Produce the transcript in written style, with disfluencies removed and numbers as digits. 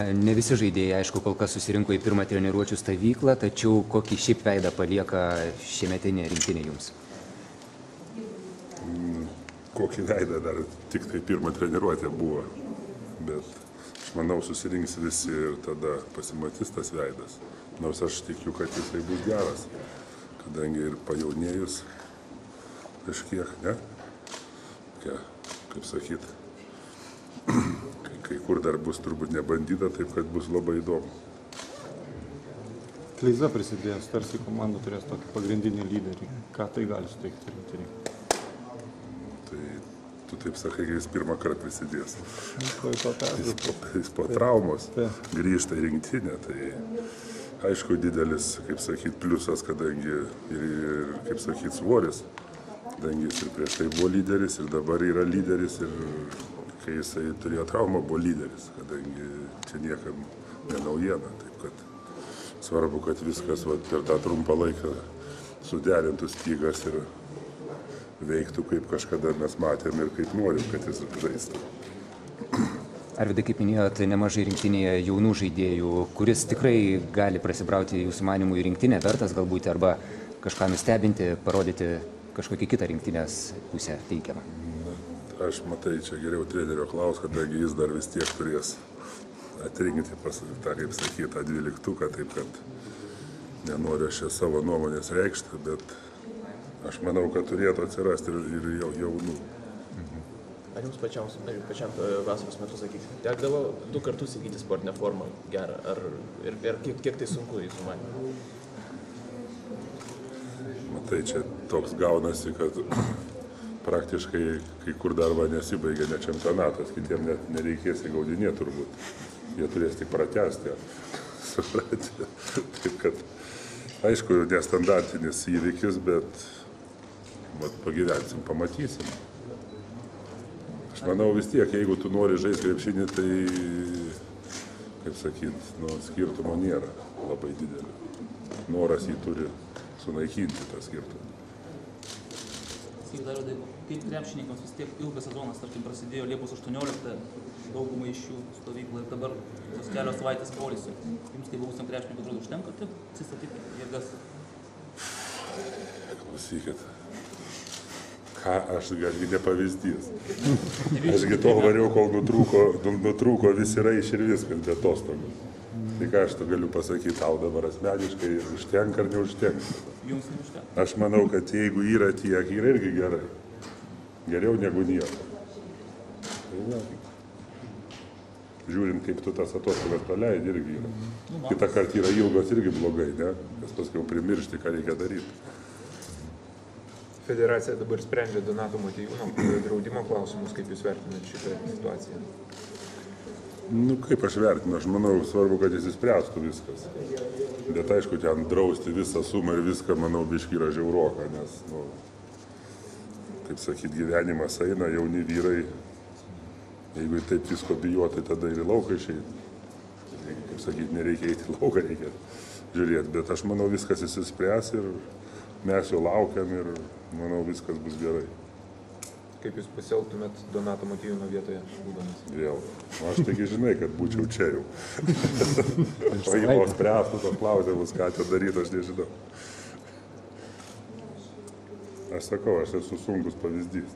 Ne visi žaidėjai, aišku, kol kas susirinko į pirmą treniruočių stovyklą, tačiau kokį šiaip veidą palieka šiemetinė rinktinė jums? Kokį veidą dar tik tai pirmą treniruotę buvo, bet aš manau susirinks visi ir tada pasimatys tas veidas. Nors aš tikiu, kad jisai bus geras, kadangi ir pajaunėjus kažkiek, ne? Kaip sakyt, kai kur dar bus turbūt nebandyta, taip kad bus labai įdomu. Kleiza prisidėjęs, tarsi komanda turės tokį pagrindinį lyderį. Ką tai gali suteikti rinktinei? Tai tu taip sakai, kai jis pirmą kartą prisidės. Jis po Tai traumos grįžta į rinktinę, tai aišku didelis, kaip sakyt, pliusas, kadangi ir kaip sakyt, svoris. Kadangi jis ir prieš tai buvo lyderis, ir dabar yra lyderis, ir kai jisai turėjo traumą, buvo lyderis, kadangi čia niekam nenaujiena. Taip kad svarbu, kad viskas per tą trumpą laiką suderintų stygas ir veiktų, kaip kažkada mes matėm ir kaip norim, kad jis žaistų. Arvydai, kaip minėjote, nemažai rinktinėje jaunų žaidėjų, kuris tikrai gali prasibrauti jūsų manimų į rinktinę, vertas galbūt, arba kažką nustebinti, parodyti kažkokį kitą rinktinės pusę teikiamą. Aš matai, čia geriau trenerio klaus, kadangi jis dar vis tiek turės atrinkti pas tą, kaip sakyt, tą 12-uką, taip kad nenoriu aš čia savo nuomonės reikšti, bet aš manau, kad turėtų atsirasti ir jaunų. Ar jums pačiam vasaros metu, sakykite, tekdavo 2 kartus įgyti sportinę formą gerą, ir kiek tai sunku jūsų manymų? Matai, čia toks gaunasi, kad praktiškai kai kur dar nesibaigia ne čempionatas, kitiem net nereikės įgaudinėti turbūt. Jie turės tik pratęsti. Taip kad, aišku, nestandartinis įvykis, bet pagyvensim, pamatysim. Aš manau vis tiek, jeigu tu nori žaisti krepšinį, tai, kaip sakyt, skirtumo nėra labai didelio. Noras jį turi sunaikinti tą skirtumą. Kaip krepšininkams vis tiek ilgas sezonas, tarkim, prasidėjo Liepos 18, daugumai iš jų stovyklą ir dabar tos kelios savaitės poilsio. Jums kaip buvusiam krepšininkui atrodo užtenka taip atsistatyti jėgas? Klausykit, ką aš gali nepavyzdys. Ašgi to variau, kol nutrūko visi raišiai ir viskas be atostogų. Tai ką aš to galiu pasakyti, tau dabar asmeniškai užtenka ar neužtenka? Jums neužtenka? Aš manau, kad jeigu yra tiek, yra irgi gerai. Geriau negu nieko. Tai žiūrint, kaip tu tas atostogas praleidi, irgi yra. Kitą kartą yra ilgos irgi blogai, ne? Nes paskui primiršti, ką reikia daryti. Federacija dabar sprendžia Donato Motiejūno draudimo klausimus, kaip jūs vertinate šitą situaciją? Kaip aš vertinu, aš manau, svarbu, kad jis įspręstų viskas. Bet aišku, ten drausti visą sumą ir viską, manau, biški yra žiauroka, nes, taip sakyt, gyvenimas eina, jauni vyrai, jeigu taip visko bijoti, tada ir į lauką išeiti. Kaip sakyt, nereikia eiti į lauką, reikia žiūrėti, bet aš manau, viskas įsispręs ir mes jo laukiam ir, manau, viskas bus gerai. Kaip jūs pasielgtumėt Donato Motiejūno vietoje būdamas? Vėl. Aš taigi žinai, kad būčiau čia jau. O jau spręstų tos klausimus, ką čia daryti, aš nežinau. Aš sakau, aš esu sunkus pavyzdys.